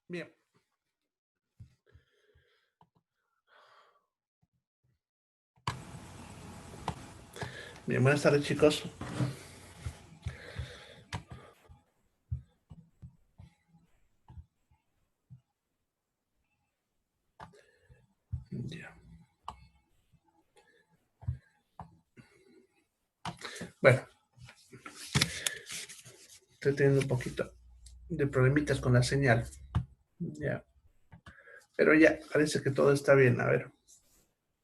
Bien. Bien, buenas tardes, chicos. Ya. Bueno, estoy teniendo un poquito de problemitas con la señal. Ya. Pero ya, parece que todo está bien. A ver.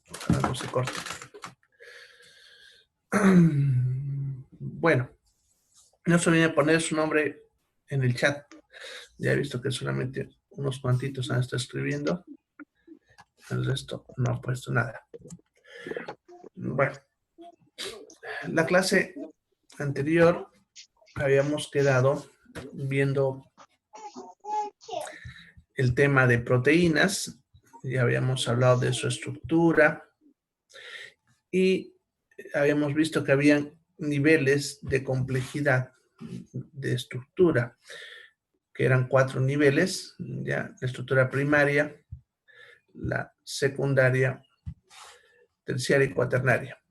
Ojalá no se corte. Bueno, no se olviden poner su nombre en el chat. Ya he visto que solamente unos cuantitos han estado escribiendo. El resto no ha puesto nada. Bueno, la clase anterior habíamos quedado viendo el tema de proteínas. Ya habíamos hablado de su estructura y habíamos visto que habían niveles de complejidad de estructura, que eran 4 niveles, ya, la estructura primaria, la secundaria, terciaria y cuaternaria.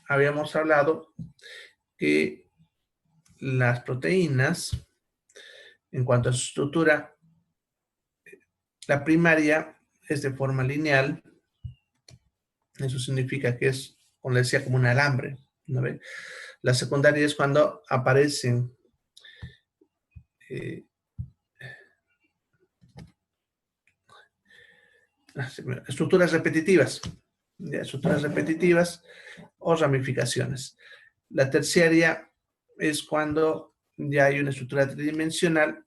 Habíamos hablado que las proteínas, en cuanto a su estructura, la primaria es de forma lineal. Eso significa que es, como le decía, como un alambre, ¿no ve? La secundaria es cuando aparecen estructuras repetitivas, ¿ya? Estructuras repetitivas o ramificaciones. La terciaria es cuando ya hay una estructura tridimensional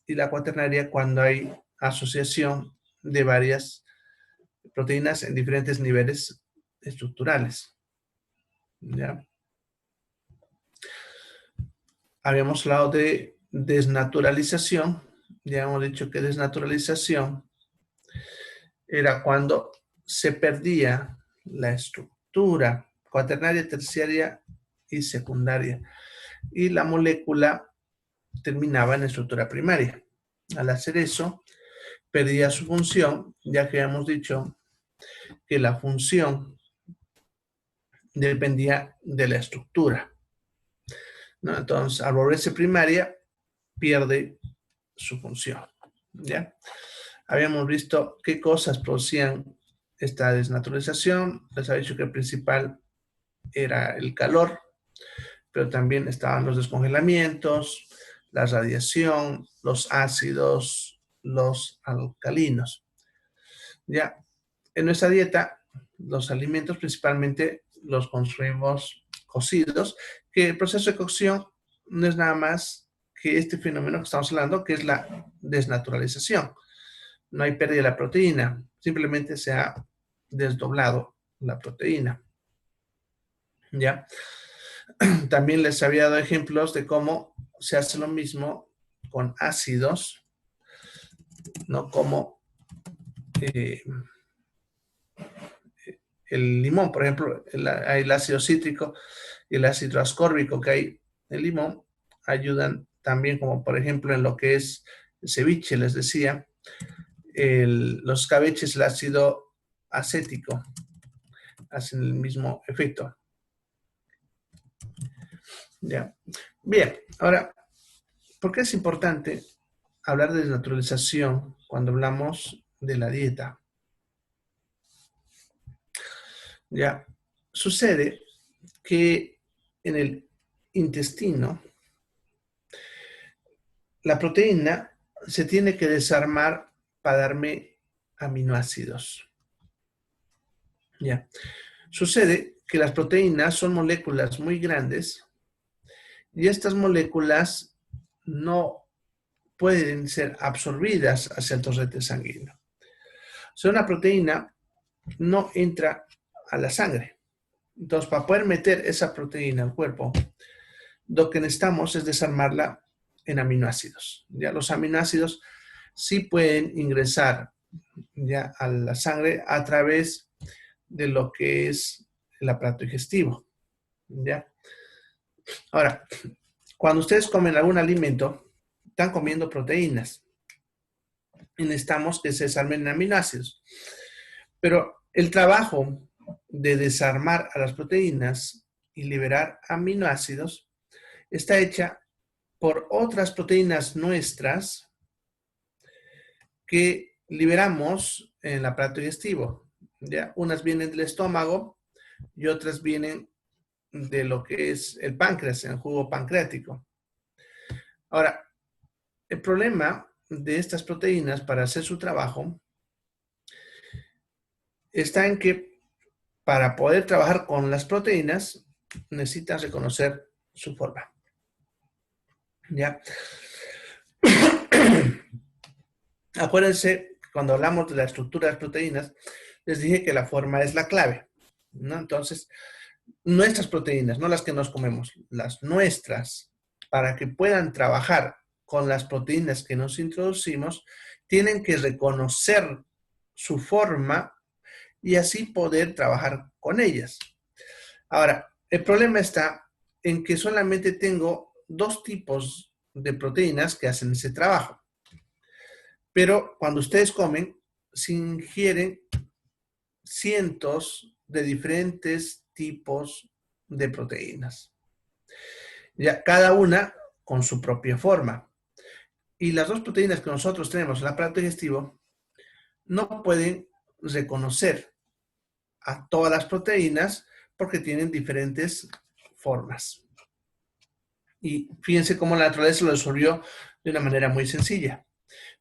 y la cuaternaria cuando hay asociación de varias proteínas en diferentes niveles estructurales. ¿Ya? Habíamos hablado de desnaturalización. Ya hemos dicho que desnaturalización era cuando se perdía la estructura cuaternaria, terciaria y secundaria. Y la molécula terminaba en estructura primaria. Al hacer eso, perdía su función, ya que habíamos dicho que la función dependía de la estructura, ¿no? Entonces, al volverse primaria, pierde su función, ¿ya? Habíamos visto qué cosas producían esta desnaturalización. Les había dicho que el principal era el calor, pero también estaban los descongelamientos, la radiación, los ácidos, los alcalinos. Ya, en nuestra dieta, los alimentos principalmente los consumimos cocidos, que el proceso de cocción no es nada más que este fenómeno que estamos hablando, que es la desnaturalización. No hay pérdida de la proteína, simplemente se ha desdoblado la proteína. ¿Ya? También les había dado ejemplos de cómo se hace lo mismo con ácidos, ¿no? Como el limón, por ejemplo, el ácido cítrico y el ácido ascórbico que hay en el limón ayudan también, como por ejemplo en lo que es el ceviche, les decía, los escabeches, el ácido acético, hacen el mismo efecto. ¿Ya? Bien, ahora, ¿por qué es importante hablar de desnaturalización cuando hablamos de la dieta? Ya, sucede que en el intestino la proteína se tiene que desarmar para darme aminoácidos. Ya, sucede que las proteínas son moléculas muy grandes y estas moléculas no pueden ser absorbidas hacia el torrente sanguíneo. O sea, una proteína no entra a la sangre. Entonces, para poder meter esa proteína al cuerpo, lo que necesitamos es desarmarla en aminoácidos. Ya los aminoácidos sí pueden ingresar ya a la sangre a través de lo que es el aparato digestivo. ¿Ya? Ahora, cuando ustedes comen algún alimento, están comiendo proteínas y necesitamos que se desarmen en aminoácidos. Pero el trabajo de desarmar a las proteínas y liberar aminoácidos está hecha por otras proteínas nuestras que liberamos en el aparato digestivo. ¿Ya? Unas vienen del estómago y otras vienen de lo que es el páncreas, el jugo pancreático. Ahora, el problema de estas proteínas para hacer su trabajo está en que para poder trabajar con las proteínas necesitan reconocer su forma. ¿Ya? Acuérdense, cuando hablamos de la estructura de las proteínas, les dije que la forma es la clave, ¿no? Entonces, nuestras proteínas, no las que nos comemos, las nuestras, para que puedan trabajar con las proteínas que nos introducimos, tienen que reconocer su forma y así poder trabajar con ellas. Ahora, el problema está en que solamente tengo dos tipos de proteínas que hacen ese trabajo. Pero cuando ustedes comen, se ingieren cientos de diferentes tipos de proteínas. Ya cada una con su propia forma. Y las dos proteínas que nosotros tenemos en el aparato digestivo no pueden reconocer a todas las proteínas porque tienen diferentes formas. Y fíjense cómo la naturaleza lo resolvió de una manera muy sencilla.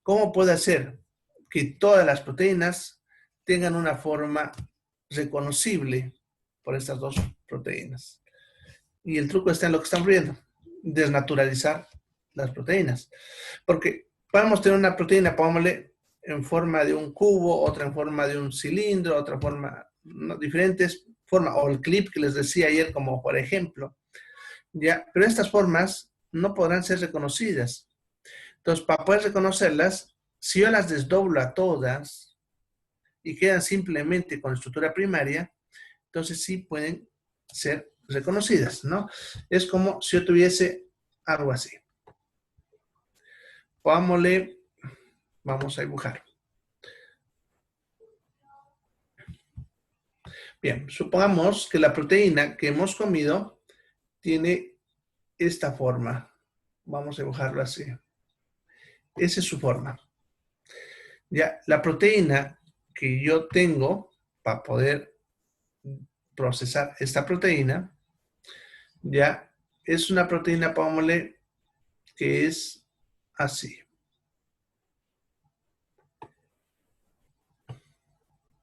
¿Cómo puede hacer que todas las proteínas tengan una forma reconocible por estas dos proteínas? Y el truco está en lo que estamos viendo, desnaturalizar las proteínas. Porque podemos tener una proteína, pongámosle, en forma de un cubo, otra en forma de un cilindro, otra forma, ¿no? Diferentes formas, o el clip que les decía ayer como por ejemplo. ¿Ya? Pero estas formas no podrán ser reconocidas. Entonces, para poder reconocerlas, si yo las desdoblo a todas y quedan simplemente con estructura primaria, entonces sí pueden ser reconocidas, ¿no? Es como si yo tuviese algo así. Pongámosle, vamos a dibujar. Bien, supongamos que la proteína que hemos comido tiene esta forma. Vamos a dibujarlo así. Esa es su forma. Ya, la proteína que yo tengo para poder procesar esta proteína, ya, es una proteína, pongámosle, que es así.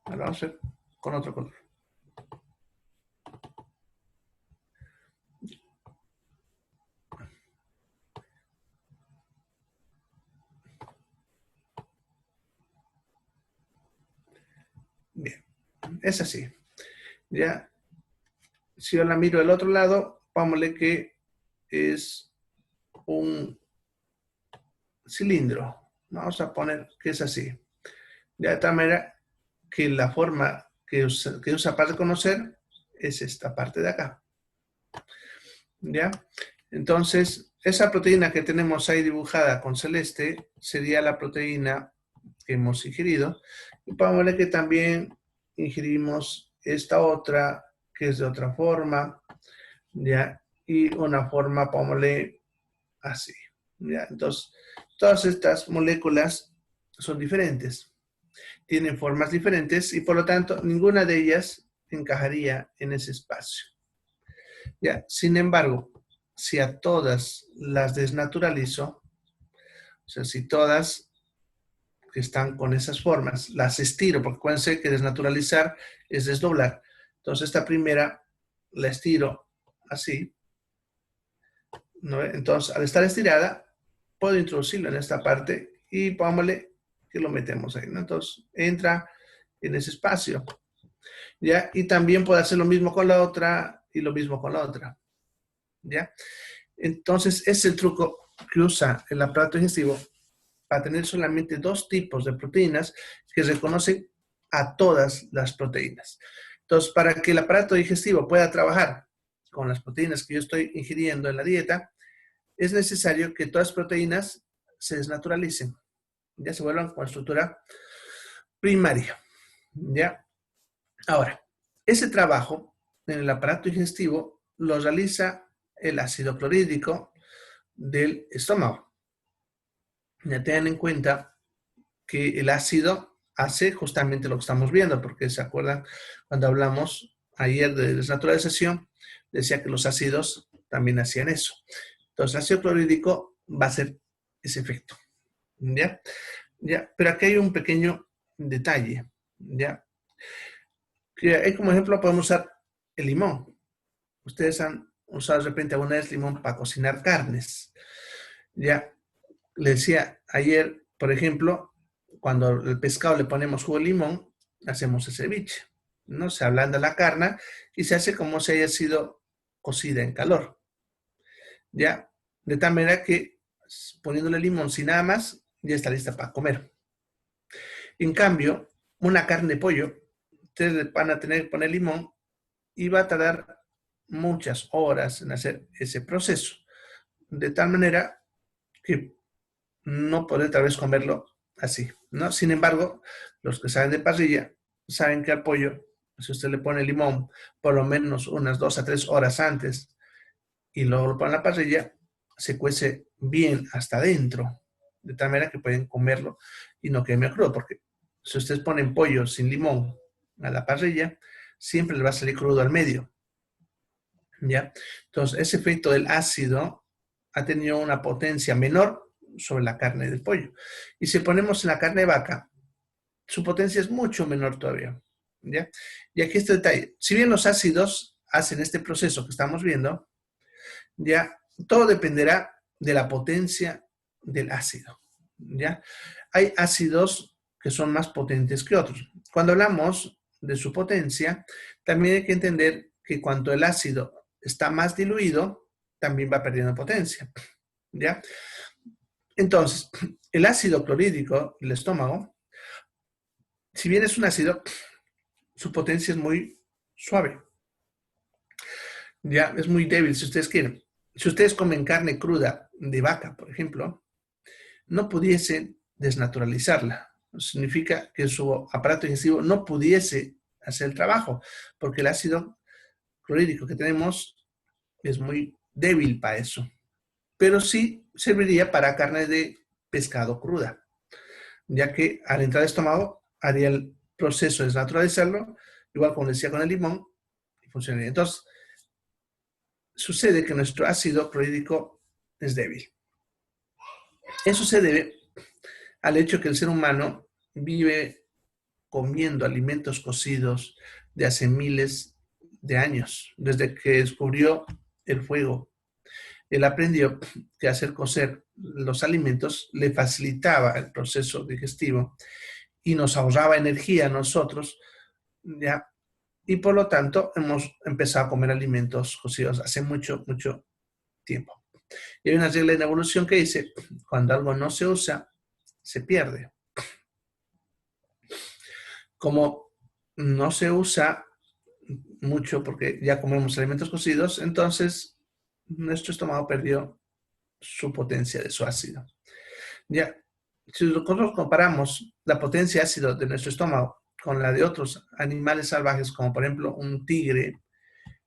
Ahora vamos a ver con otro color. Bien, es así. Ya, si yo la miro del otro lado, pongámosle que es un cilindro. Vamos a poner que es así. De tal manera que la forma que usa para reconocer es esta parte de acá. ¿Ya? Entonces, esa proteína que tenemos ahí dibujada con celeste sería la proteína que hemos ingerido. Y pongámosle que también ingerimos esta otra, que es de otra forma, ¿ya? Y una forma, pongámosle así, ¿ya? Entonces, todas estas moléculas son diferentes, tienen formas diferentes y por lo tanto ninguna de ellas encajaría en ese espacio. ¿Ya? Sin embargo, si a todas las desnaturalizo, o sea, si todas que están con esas formas las estiro, porque acuérdense que desnaturalizar es desdoblar. Entonces esta primera la estiro así, ¿no? Entonces al estar estirada, puedo introducirlo en esta parte y pongámosle que lo metemos ahí, ¿no? Entonces entra en ese espacio, ¿ya? Y también puedo hacer lo mismo con la otra y lo mismo con la otra, ¿ya? Entonces, es el truco que usa el aparato digestivo para tener solamente dos tipos de proteínas que reconocen a todas las proteínas. Entonces, para que el aparato digestivo pueda trabajar con las proteínas que yo estoy ingiriendo en la dieta, es necesario que todas las proteínas se desnaturalicen, ya se vuelvan con estructura primaria, ¿ya? Ahora, ese trabajo en el aparato digestivo lo realiza el ácido clorhídrico del estómago. Ya tengan en cuenta que el ácido hace justamente lo que estamos viendo, porque se acuerdan cuando hablamos ayer de desnaturalización, decía que los ácidos también hacían eso. Entonces, el ácido clorhídrico va a hacer ese efecto. ¿Ya? ¿Ya? Pero aquí hay un pequeño detalle. ¿Ya? Que ahí como ejemplo podemos usar el limón. Ustedes han usado de repente alguna vez limón para cocinar carnes. Ya, le decía ayer, por ejemplo, cuando el pescado le ponemos jugo de limón, hacemos el ceviche, ¿no? Se ablanda la carne y se hace como si haya sido cocida en calor, ¿ya? De tal manera que poniéndole limón sin nada más, ya está lista para comer. En cambio, una carne de pollo, ustedes le van a tener que poner limón y va a tardar muchas horas en hacer ese proceso, de tal manera que no podré tal vez comerlo así, ¿no? Sin embargo, los que saben de parrilla saben que al pollo, si usted le pone limón por lo menos unas 2 a 3 horas antes y luego lo pone en la parrilla, se cuece bien hasta adentro, de tal manera que pueden comerlo y no queme crudo, porque si ustedes ponen pollo sin limón a la parrilla, siempre le va a salir crudo al medio, ¿ya? Entonces, ese efecto del ácido ha tenido una potencia menor sobre la carne del pollo. Y si ponemos en la carne de vaca, su potencia es mucho menor todavía, ¿ya? Y aquí este detalle. Si bien los ácidos hacen este proceso que estamos viendo, ya, todo dependerá de la potencia del ácido, ¿ya? Hay ácidos que son más potentes que otros. Cuando hablamos de su potencia, también hay que entender que cuando el ácido está más diluido, también va perdiendo potencia, ¿ya? Entonces, el ácido clorhídrico del estómago, si bien es un ácido, su potencia es muy suave, ¿ya? Es muy débil, si ustedes quieren. Si ustedes comen carne cruda de vaca, por ejemplo, no pudiese desnaturalizarla. Significa que su aparato digestivo no pudiese hacer el trabajo, porque el ácido clorhídrico que tenemos es muy débil para eso. Pero sí serviría para carne de pescado cruda, ya que al entrar al estómago haría el proceso de desnaturalizarlo, igual como decía con el limón, y funcionaría. Entonces, sucede que nuestro ácido clorhídrico es débil. Eso se debe al hecho que el ser humano vive comiendo alimentos cocidos de hace miles de años, desde que descubrió el fuego. Él aprendió que hacer cocer los alimentos le facilitaba el proceso digestivo y nos ahorraba energía a nosotros, ¿ya? Y por lo tanto hemos empezado a comer alimentos cocidos hace mucho, mucho tiempo. Y hay una regla en evolución que dice, cuando algo no se usa, se pierde. Como no se usa mucho porque ya comemos alimentos cocidos, entonces nuestro estómago perdió su potencia de su ácido. Ya, si nosotros comparamos la potencia de ácido de nuestro estómago con la de otros animales salvajes, como por ejemplo un tigre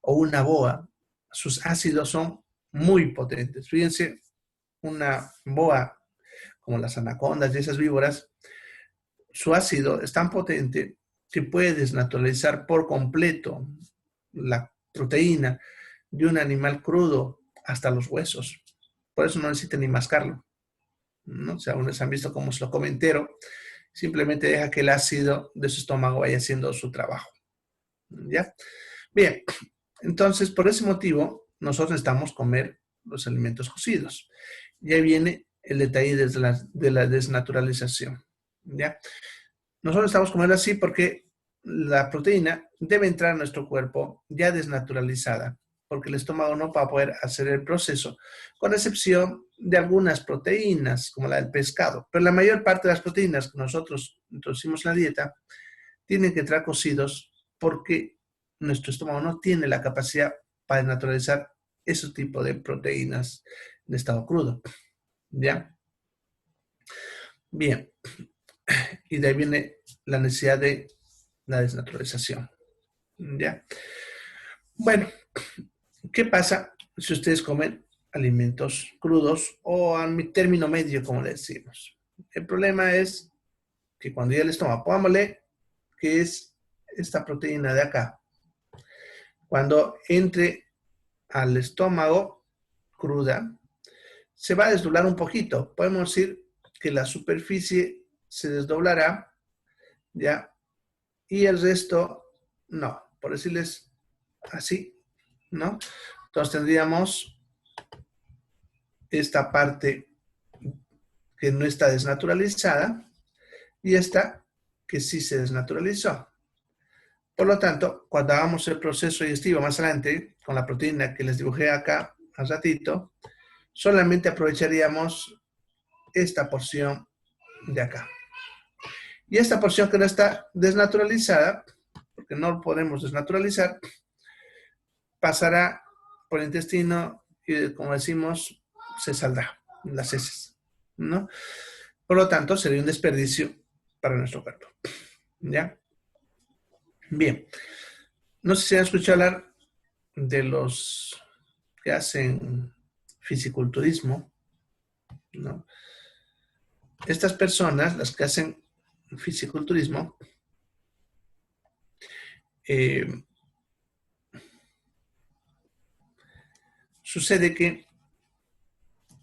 o una boa, sus ácidos son muy potentes. Fíjense, una boa como las anacondas y esas víboras, su ácido es tan potente que puede desnaturalizar por completo la proteína de un animal crudo hasta los huesos. Por eso no necesitan ni mascarlo, ¿no? O sea, ustedes han visto cómo se lo come entero, simplemente deja que el ácido de su estómago vaya haciendo su trabajo. ¿Ya? Bien, entonces por ese motivo nosotros necesitamos comer los alimentos cocidos. Y ahí viene el detalle de la desnaturalización. ¿Ya? Nosotros estamos comiendo así porque la proteína debe entrar a nuestro cuerpo ya desnaturalizada, porque el estómago no va a poder hacer el proceso, con excepción de algunas proteínas, como la del pescado. Pero la mayor parte de las proteínas que nosotros introducimos en la dieta tienen que entrar cocidos porque nuestro estómago no tiene la capacidad para desnaturalizar ese tipo de proteínas en estado crudo. ¿Ya? Bien. Y de ahí viene la necesidad de la desnaturalización. ¿Ya? Bueno, ¿qué pasa si ustedes comen alimentos crudos o a mi término medio, como le decimos? El problema es que cuando ya el estómago, pongámosle que es esta proteína de acá, cuando entre al estómago cruda, se va a desdoblar un poquito. Podemos decir que la superficie se desdoblará, ¿ya? Y el resto no, por decirles así, ¿no? Entonces tendríamos esta parte que no está desnaturalizada y esta que sí se desnaturalizó. Por lo tanto, cuando hagamos el proceso digestivo más adelante, con la proteína que les dibujé acá al ratito, solamente aprovecharíamos esta porción de acá. Y esta porción que no está desnaturalizada, porque no lo podemos desnaturalizar, pasará por el intestino y, como decimos, se saldrá en las heces, ¿no? Por lo tanto, sería un desperdicio para nuestro cuerpo, ¿ya? Bien, no sé si han escuchado hablar de los que hacen fisiculturismo, ¿no? Estas personas, las que hacen fisiculturismo, sucede que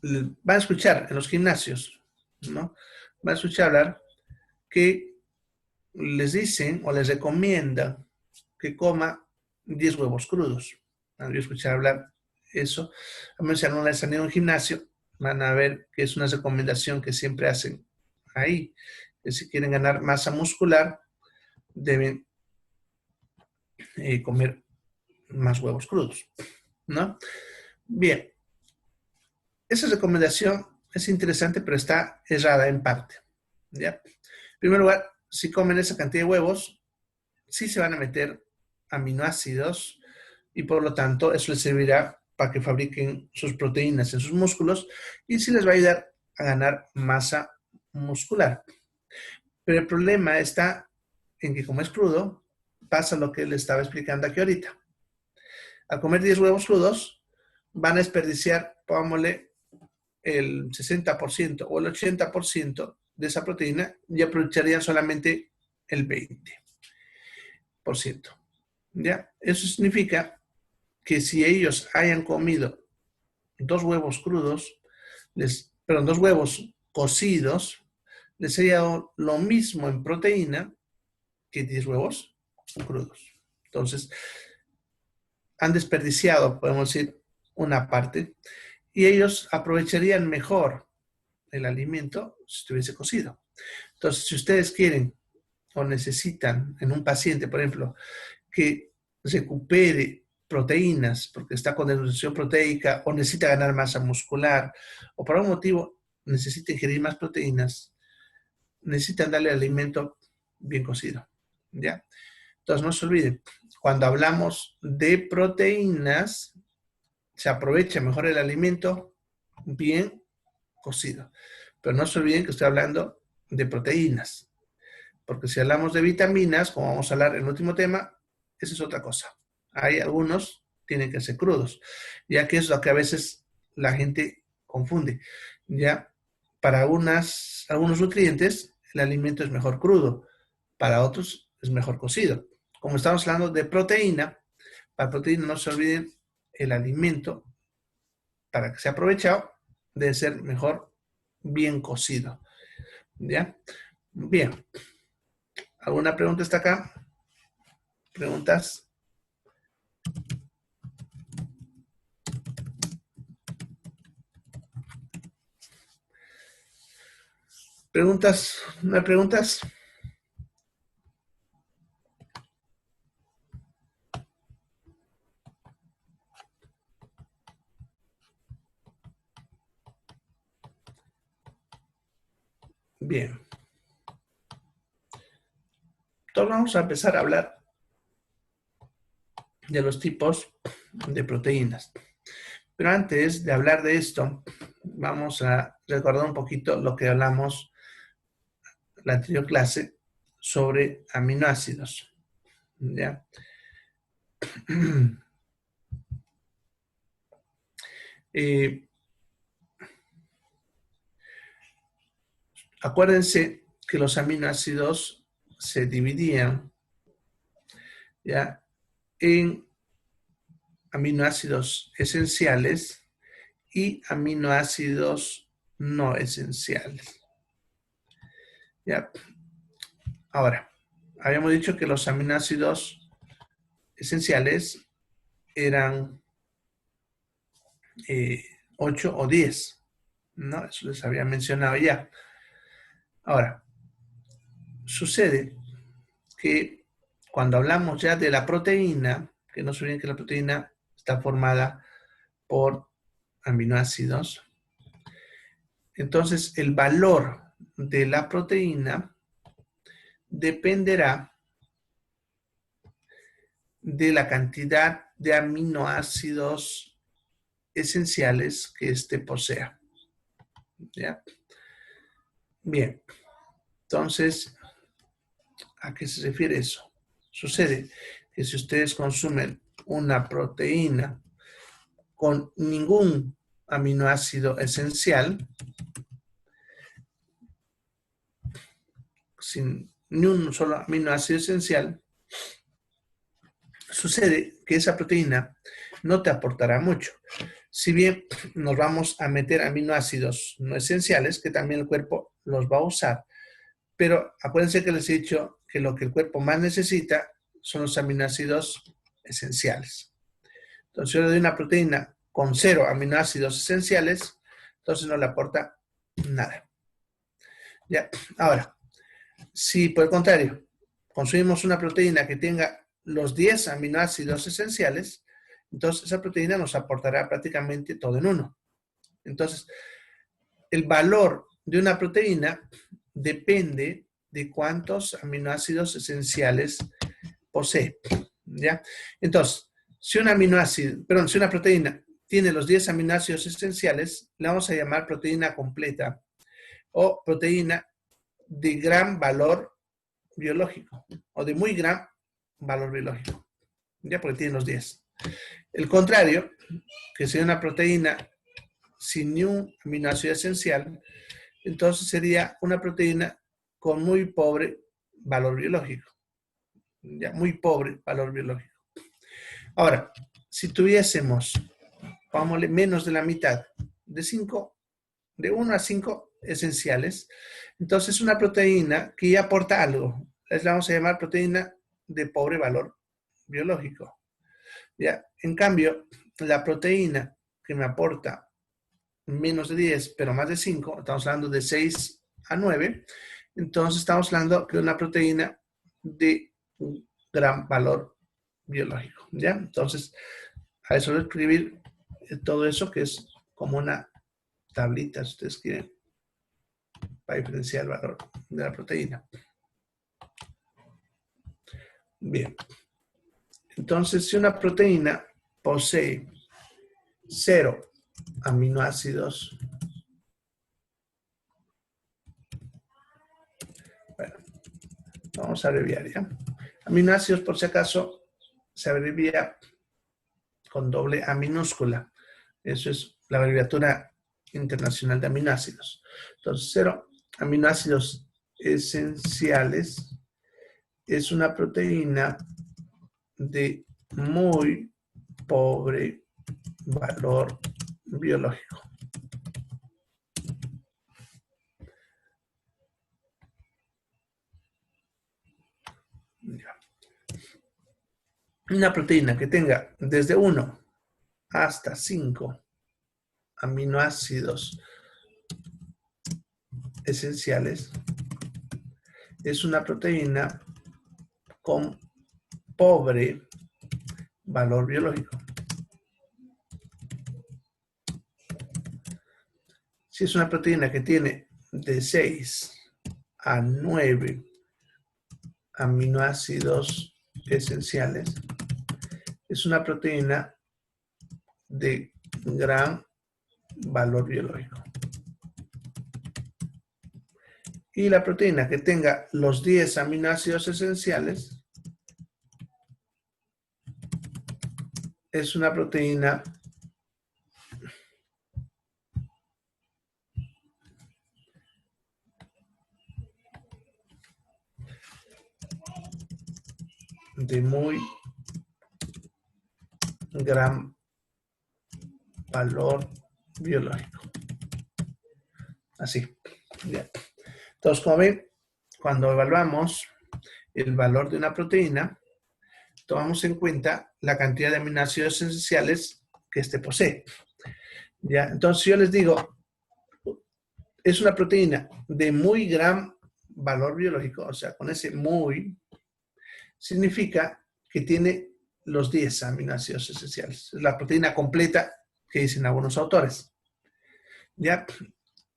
van a escuchar en los gimnasios, ¿no? Van a escuchar hablar que les dicen o les recomiendan que coma 10 huevos crudos. Han escuchado hablar eso. A menos si alguna vez han ido a un gimnasio, van a ver que es una recomendación que siempre hacen ahí, que si quieren ganar masa muscular, deben comer más huevos crudos, ¿no? Bien, esa recomendación es interesante, pero está errada en parte, ¿ya? En primer lugar, si comen esa cantidad de huevos, sí se van a meter aminoácidos y por lo tanto eso les servirá para que fabriquen sus proteínas en sus músculos y sí les va a ayudar a ganar masa muscular. Pero el problema está en que como es crudo, pasa lo que les estaba explicando aquí ahorita. Al comer 10 huevos crudos, van a desperdiciar, pongámosle, el 60% o el 80% de esa proteína y aprovecharían solamente el 20%. ¿Ya? Eso significa que si ellos hayan comido 2 huevos crudos, perdón, 2 huevos cocidos, les haya dado lo mismo en proteína que 10 huevos crudos. Entonces, han desperdiciado, podemos decir, una parte, y ellos aprovecharían mejor el alimento si estuviese cocido. Entonces, si ustedes quieren o necesitan en un paciente, por ejemplo, que recupere proteínas porque está con desnutrición proteica o necesita ganar masa muscular o por algún motivo necesita ingerir más proteínas, necesitan darle alimento bien cocido, ¿ya? Entonces, no se olviden, cuando hablamos de proteínas, se aprovecha mejor el alimento bien cocido. Pero no se olviden que estoy hablando de proteínas. Porque si hablamos de vitaminas, como vamos a hablar en el último tema, esa es otra cosa. Hay algunos tienen que ser crudos, ya que es lo que a veces la gente confunde. Ya para algunos nutrientes el alimento es mejor crudo, para otros es mejor cocido. Como estamos hablando de proteína, para proteína no se olviden el alimento para que sea aprovechado debe ser mejor bien cocido. ¿Ya? Bien. ¿Alguna pregunta está acá? ¿Preguntas? ¿Preguntas? ¿No hay preguntas? Bien. Entonces vamos a empezar a hablar de los tipos de proteínas. Pero antes de hablar de esto, vamos a recordar un poquito lo que hablamos en la anterior clase sobre aminoácidos. ¿Ya? Acuérdense que los aminoácidos se dividían, ¿ya?, en aminoácidos esenciales y aminoácidos no esenciales. ¿Ya? Ahora, habíamos dicho que los aminoácidos esenciales eran 8 o 10, ¿no? Eso les había mencionado ya. Ahora, sucede que cuando hablamos ya de la proteína, que no se olviden que la proteína está formada por aminoácidos, entonces el valor de la proteína dependerá de la cantidad de aminoácidos esenciales que éste posea. ¿Ya? Bien, entonces, ¿a qué se refiere eso? Sucede que si ustedes consumen una proteína con ningún aminoácido esencial, sin ni un solo aminoácido esencial, sucede que esa proteína no te aportará mucho. Si bien nos vamos a meter aminoácidos no esenciales, que también el cuerpo los va a usar, pero acuérdense que les he dicho que lo que el cuerpo más necesita son los aminoácidos esenciales. Entonces, si yo le doy una proteína con 0 aminoácidos esenciales, entonces no le aporta nada. Ya, ahora, si por el contrario consumimos una proteína que tenga los 10 aminoácidos esenciales, entonces esa proteína nos aportará prácticamente todo en uno. Entonces, el valor de una proteína depende de cuántos aminoácidos esenciales posee, ¿ya? Entonces, si una proteína tiene los 10 aminoácidos esenciales, la vamos a llamar proteína completa o proteína de gran valor biológico o de muy gran valor biológico, ya, porque tiene los 10. El contrario, que sea una proteína sin ni un aminoácido esencial, entonces sería una proteína con muy pobre valor biológico. Ya, muy pobre valor biológico. Ahora, si tuviésemos, pongámosle menos de la mitad, de 1 a 5 esenciales, entonces una proteína que ya aporta algo, la vamos a llamar proteína de pobre valor biológico. ¿Ya? En cambio, la proteína que me aporta menos de 10, pero más de 5, estamos hablando de 6 a 9, entonces estamos hablando de una proteína de un gran valor biológico, ¿ya? Entonces, a eso voy a escribir todo eso que es como una tablita, si ustedes quieren, para diferenciar el valor de la proteína. Bien. Entonces, si una proteína posee 0 aminoácidos, bueno, vamos a abreviar ya. Aminoácidos, por si acaso, se abrevia con doble A minúscula. Eso es la abreviatura internacional de aminoácidos. Entonces, 0 aminoácidos esenciales es una proteína de muy pobre valor biológico. Una proteína que tenga desde 1 hasta 5 aminoácidos esenciales es una proteína con pobre valor biológico. Si es una proteína que tiene de 6 a 9 aminoácidos esenciales, es una proteína de gran valor biológico. Y la proteína que tenga los 10 aminoácidos esenciales es una proteína de muy gran valor biológico. Así. Bien. Entonces, como ven, cuando evaluamos el valor de una proteína, tomamos en cuenta la cantidad de aminoácidos esenciales que éste posee. ¿Ya? Entonces, yo les digo, es una proteína de muy gran valor biológico, o sea, con ese muy, significa que tiene los 10 aminoácidos esenciales. Es la proteína completa que dicen algunos autores. ¿Ya?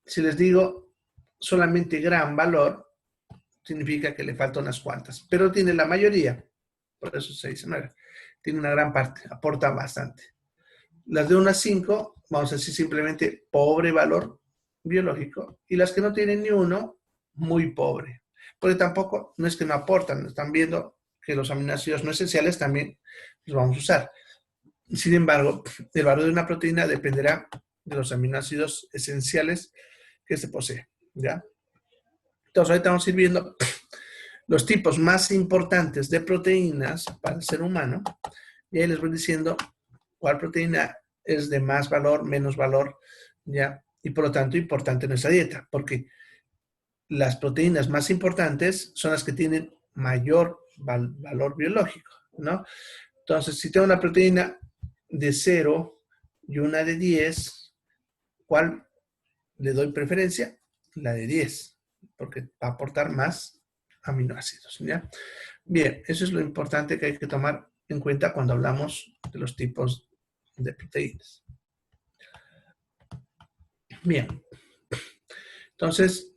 Si les digo solamente gran valor, significa que le faltan unas cuantas, pero tiene la mayoría, por eso se dice 9. Tiene una gran parte, aporta bastante. Las de 1 a 5, vamos a decir simplemente pobre valor biológico, y las que no tienen ni uno, muy pobre. Porque tampoco, no es que no aportan, están viendo que los aminoácidos no esenciales también los vamos a usar. Sin embargo, el valor de una proteína dependerá de los aminoácidos esenciales que se posee, ¿ya? Entonces, ahorita vamos a ir viendo los tipos más importantes de proteínas para el ser humano, y ahí les voy diciendo cuál proteína es de más valor, menos valor, ¿ya? Y por lo tanto, importante en nuestra dieta, porque las proteínas más importantes son las que tienen mayor valor biológico, ¿no? Entonces, si tengo una proteína de 0 y una de 10, ¿cuál le doy preferencia? La de 10, porque va a aportar más aminoácidos, ¿ya? Bien, eso es lo importante que hay que tomar en cuenta cuando hablamos de los tipos de proteínas. Bien, entonces,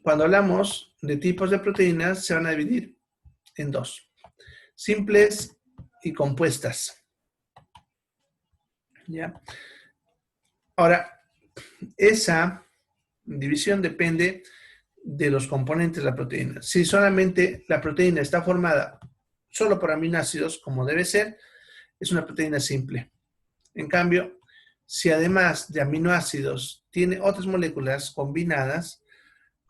cuando hablamos de tipos de proteínas, se van a dividir en dos: simples y compuestas. ¿Ya? Ahora, esa división depende de los componentes de la proteína. Si solamente la proteína está formada solo por aminoácidos, como debe ser, es una proteína simple. En cambio, si además de aminoácidos tiene otras moléculas combinadas,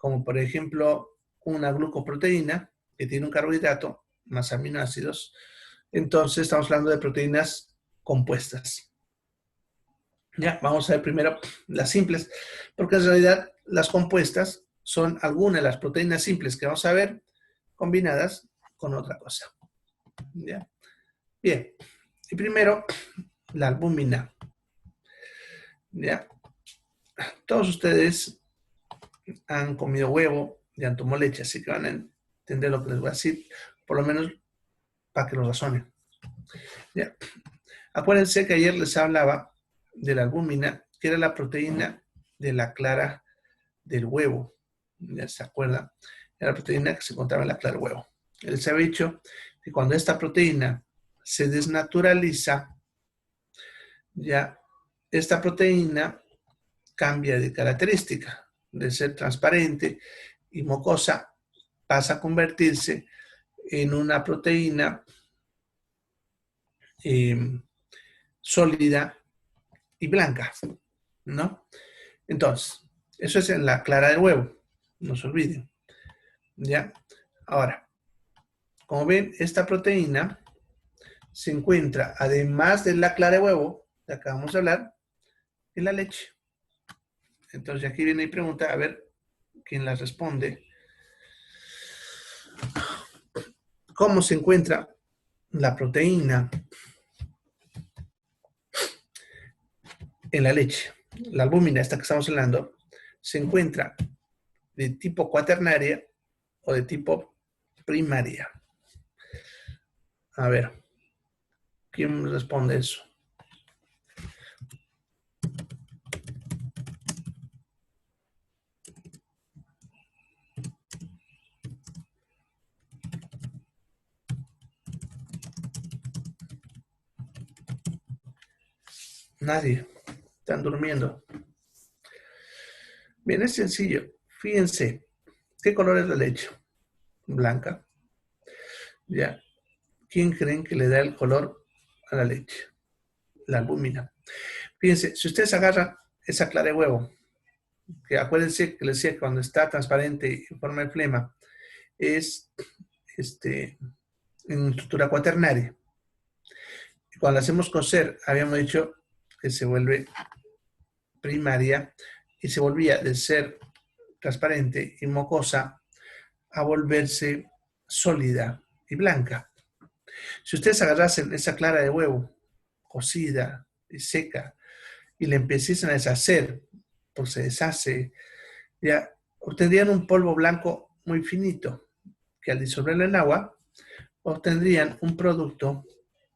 como por ejemplo una glucoproteína que tiene un carbohidrato más aminoácidos. Entonces estamos hablando de proteínas compuestas. Ya, vamos a ver primero las simples, porque en realidad las compuestas son algunas de las proteínas simples que vamos a ver combinadas con otra cosa. ¿Ya? Bien, y primero la albúmina. ¿Ya? Todos ustedes han comido huevo y han tomado leche, así que van a entender lo que les voy a decir, por lo menos para que lo razonen. ¿Ya? Acuérdense que ayer les hablaba de la albúmina, que era la proteína de la clara del huevo. ¿Ya se acuerdan? Era la proteína que se encontraba en la clara del huevo. Les había dicho que cuando esta proteína se desnaturaliza, ya esta proteína cambia de característica, de ser transparente y mucosa, pasa a convertirse en una proteína sólida y blanca, ¿no? Entonces, eso es en la clara del huevo, no se olviden, ¿ya? Ahora, como ven, esta proteína se encuentra, además de la clara de huevo, que acabamos de hablar, en la leche. Entonces, aquí viene mi pregunta, a ver quién la responde. ¿Cómo se encuentra la proteína en la leche? La albúmina, esta que estamos hablando, se encuentra de tipo cuaternaria o de tipo primaria. A ver, ¿quién responde eso? Nadie. Están durmiendo. Bien, es sencillo. Fíjense, ¿qué color es la leche? Blanca. Ya. ¿Quién creen que le da el color a la leche? La albúmina. Fíjense, si ustedes agarran esa clara de huevo, que acuérdense que les decía que cuando está transparente y en forma de flema, es en estructura cuaternaria. Y cuando la hacemos cocer, habíamos dicho que se vuelve primaria y se volvía de ser transparente y mucosa a volverse sólida y blanca. Si ustedes agarrasen esa clara de huevo cocida y seca y la empiecen a deshacer, pues se deshace, ya obtendrían un polvo blanco muy finito, que al disolverlo en agua, obtendrían un producto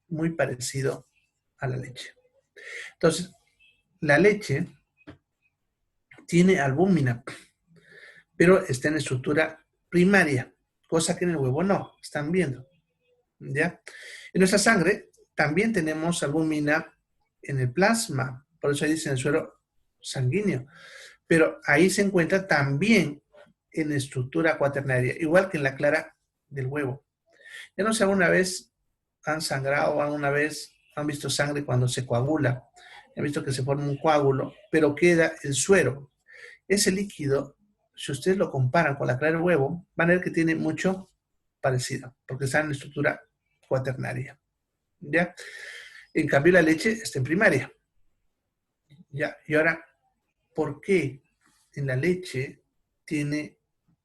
muy parecido a la leche. Entonces, la leche tiene albúmina, pero está en estructura primaria, cosa que en el huevo no, están viendo. ¿Ya? En nuestra sangre también tenemos albúmina en el plasma, por eso ahí dice en el suero sanguíneo, pero ahí se encuentra también en estructura cuaternaria, igual que en la clara del huevo. Ya no sé, alguna vez han sangrado, alguna vez han visto sangre cuando se coagula, han visto que se forma un coágulo, pero queda el suero. Ese líquido, si ustedes lo comparan con la clara del huevo, van a ver que tiene mucho parecido, porque está en estructura cuaternaria. ¿Ya? En cambio, la leche está en primaria. ¿Ya? Y ahora, ¿por qué en la leche tiene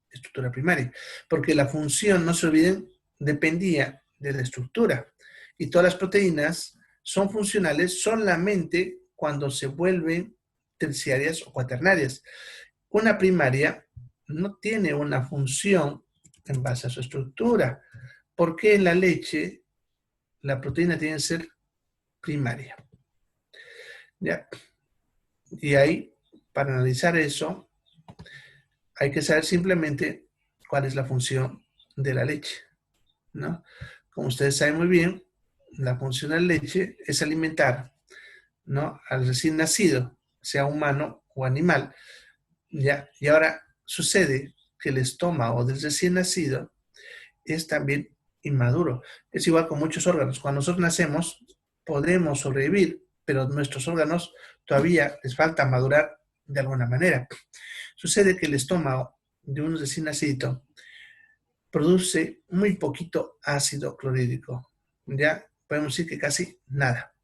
estructura primaria? Porque la función, no se olviden, dependía de la estructura. Y todas las proteínas son funcionales solamente cuando se vuelven terciarias o cuaternarias. Una primaria no tiene una función en base a su estructura. ¿Por qué en la leche la proteína tiene que ser primaria? ¿Ya? Y ahí, para analizar eso, hay que saber simplemente cuál es la función de la leche, ¿no? Como ustedes saben muy bien, la función de la leche es alimentar, ¿no?, al recién nacido, sea humano o animal, ¿ya? Y ahora sucede que el estómago del recién nacido es también inmaduro. Es igual con muchos órganos. Cuando nosotros nacemos, podemos sobrevivir, pero nuestros órganos todavía les falta madurar de alguna manera. Sucede que el estómago de un recién nacido produce muy poquito ácido clorhídrico. Ya podemos decir que casi nada.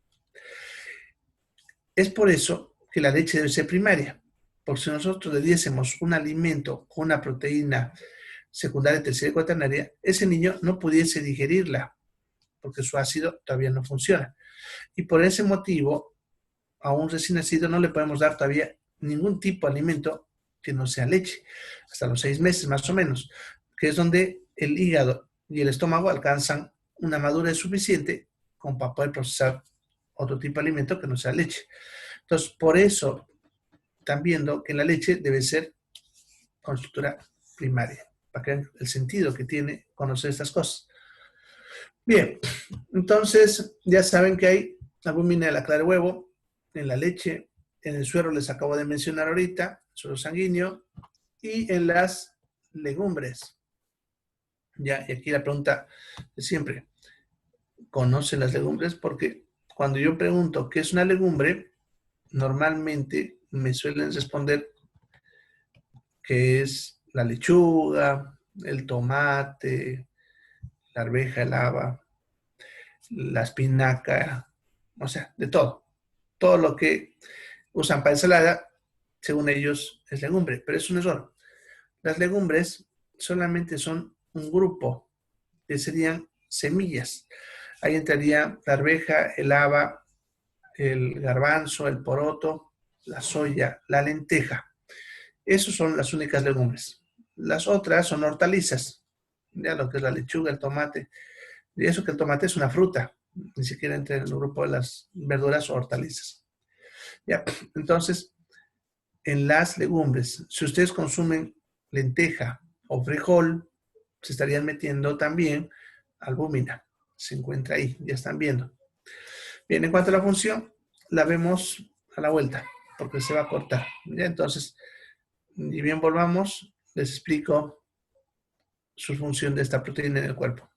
Es por eso que la leche debe ser primaria. Porque si nosotros le diésemos un alimento con una proteína secundaria, terciaria y cuaternaria, ese niño no pudiese digerirla, porque su ácido todavía no funciona. Y por ese motivo, a un recién nacido no le podemos dar todavía ningún tipo de alimento que no sea leche, hasta los 6 meses más o menos, que es donde el hígado y el estómago alcanzan una madurez suficiente como para poder procesar otro tipo de alimento que no sea leche. Entonces, por eso están viendo que la leche debe ser con estructura primaria, para que vean el sentido que tiene conocer estas cosas. Bien, entonces ya saben que hay albúmina de la clara de huevo, en la leche, en el suero les acabo de mencionar ahorita, suero sanguíneo, y en las legumbres. Ya, y aquí la pregunta de siempre, ¿conocen las legumbres? Porque cuando yo pregunto qué es una legumbre, normalmente me suelen responder que es la lechuga, el tomate, la arveja, el haba, la espinaca, o sea, de todo. Todo lo que usan para ensalada, según ellos, es legumbre, pero es un error. Las legumbres solamente son un grupo que serían semillas. Ahí entraría la arveja, el haba, el garbanzo, el poroto, la soya, la lenteja. Esas son las únicas legumbres. Las otras son hortalizas, ya lo que es la lechuga, el tomate. Y eso que el tomate es una fruta, ni siquiera entra en el grupo de las verduras o hortalizas. Ya, entonces, en las legumbres, si ustedes consumen lenteja o frijol, se estarían metiendo también albúmina. Se encuentra ahí, ya están viendo. Bien, en cuanto a la función, la vemos a la vuelta, porque se va a cortar. ¿Ya? Entonces, y bien volvamos, les explico su función de esta proteína en el cuerpo.